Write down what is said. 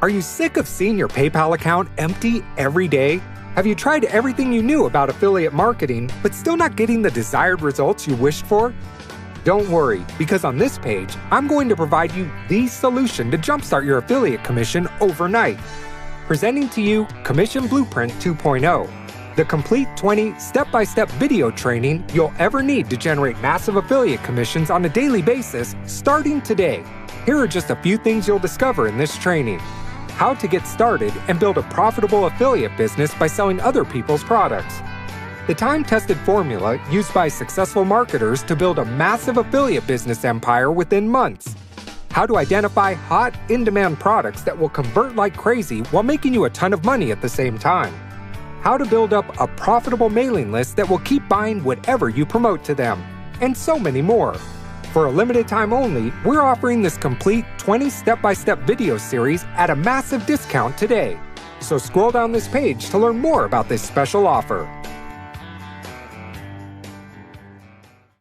Are you sick of seeing your PayPal account empty every day? Have you tried everything you knew about affiliate marketing, but still not getting the desired results you wished for? Don't worry, because on this page, I'm going to provide you the solution to jumpstart your affiliate commission overnight. Presenting to you Commission Blueprint 2.0, the complete 20 step-by-step video training you'll ever need to generate massive affiliate commissions on a daily basis starting today. Here are just a few things you'll discover in this training. How to get started and build a profitable affiliate business by selling other people's products. The time-tested formula used by successful marketers to build a massive affiliate business empire within months. How to identify hot, in-demand products that will convert like crazy while making you a ton of money at the same time. How to build up a profitable mailing list that will keep buying whatever you promote to them. And so many more. For a limited time only, we're offering this complete 20 step-by-step video series at a massive discount today. So scroll down this page to learn more about this special offer.